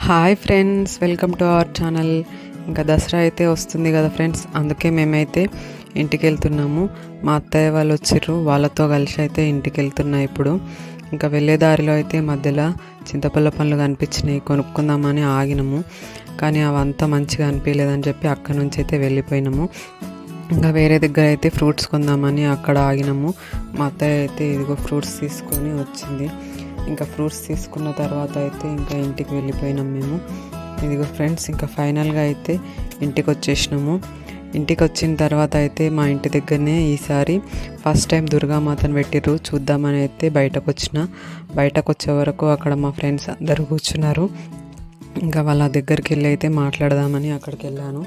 Hi friends, welcome to our channel. ఇంకా దసరా అయితే వస్తుంది కదా ఫ్రెండ్స్, అందుకే మేమైతే ఇంటికి వెళ్తున్నాము. మా అత్తయ్య వాళ్ళు వచ్చిర్రు, వాళ్ళతో కలిసి అయితే ఇంటికి వెళ్తున్నా. ఇప్పుడు ఇంకా వెళ్ళే దారిలో అయితే మధ్యలో చింతపల్ల పండ్లు కనిపించినాయి, కొనుక్కుందామని ఆగినాము. కానీ అవంతా మంచిగా అనిపించలేదని చెప్పి అక్కడ నుంచి అయితే వెళ్ళిపోయినాము. ఇంకా వేరే దగ్గర అయితే ఫ్రూట్స్ కొందామని అక్కడ ఆగినాము. మా అత్తయ్య అయితే ఇదిగో ఫ్రూట్స్ తీసుకొని వచ్చింది. ఇంకా ఫ్రూట్స్ తీసుకున్న తర్వాత అయితే ఇంకా ఇంటికి వెళ్ళిపోయినాం మేము. ఇదిగో ఫ్రెండ్స్, ఇంకా ఫైనల్గా అయితే ఇంటికి వచ్చేసినాము. ఇంటికి వచ్చిన తర్వాత అయితే మా ఇంటి దగ్గరనే ఈసారి ఫస్ట్ టైం దుర్గామాతను పెట్టిర్రు, చూద్దామని అయితే బయటకు వచ్చే వరకు అక్కడ మా ఫ్రెండ్స్ అందరూ కూర్చున్నారు. ఇంకా వాళ్ళ దగ్గరికి వెళ్ళి అయితే మాట్లాడదామని అక్కడికి వెళ్ళాను.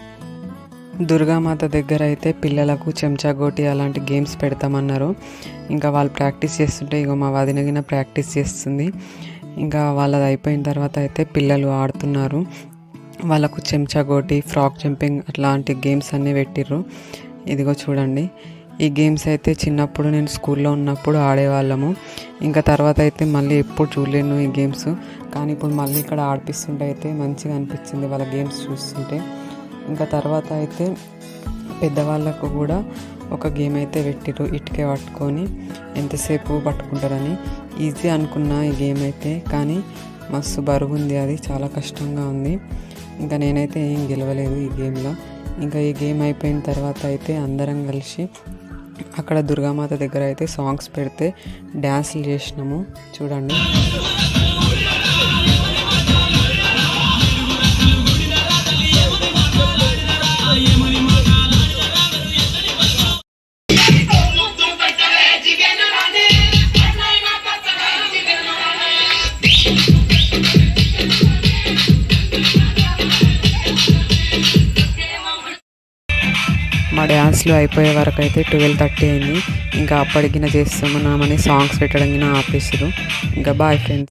దుర్గామాత దగ్గర అయితే పిల్లలకు చెంచాగోటి అలాంటి గేమ్స్ పెడతామన్నారు. ఇంకా వాళ్ళు ప్రాక్టీస్ చేస్తుంటే ఇగో మా వదినగిన ప్రాక్టీస్ చేస్తుంది. ఇంకా వాళ్ళది అయిపోయిన తర్వాత అయితే పిల్లలు ఆడుతున్నారు. వాళ్ళకు చెంచాగోటి, ఫ్రాక్ జంపింగ్ అట్లాంటి గేమ్స్ అన్నీ పెట్టిర్రు. ఇదిగో చూడండి, ఈ గేమ్స్ అయితే చిన్నప్పుడు నేను స్కూల్లో ఉన్నప్పుడు ఆడేవాళ్ళము. ఇంకా తర్వాత అయితే మళ్ళీ ఎప్పుడు చూడలేను ఈ గేమ్స్. కానీ ఇప్పుడు మళ్ళీ ఇక్కడ ఆడిపిస్తుంటే అయితే మంచిగా అనిపించింది వాళ్ళ గేమ్స్ చూస్తుంటే. ఇంకా తర్వాత అయితే పెద్దవాళ్ళకు కూడా ఒక గేమ్ అయితే పెట్టిరు, ఇటుకే పట్టుకొని ఎంతసేపు పట్టుకుంటారని. ఈజీ అనుకున్న ఈ గేమ్ అయితే, కానీ మస్తు బరువు ఉంది, అది చాలా కష్టంగా ఉంది. ఇంకా నేనైతే ఏం గెలవలేదు ఈ గేమ్లో. ఇంకా ఈ గేమ్ అయిపోయిన తర్వాత అయితే అందరం కలిసి అక్కడ దుర్గామాత దగ్గర అయితే సాంగ్స్ పెడితే డ్యాన్సులు చేసినాము. చూడండి, మా డ్యాన్స్లు అయిపోయే వరకు అయితే 12:30 అయింది. ఇంకా అప్పటికిన చేస్తున్నామని సాంగ్స్ పెట్టడం ఆపేసారు. ఇంకా బాయ్ ఫ్రెండ్స్.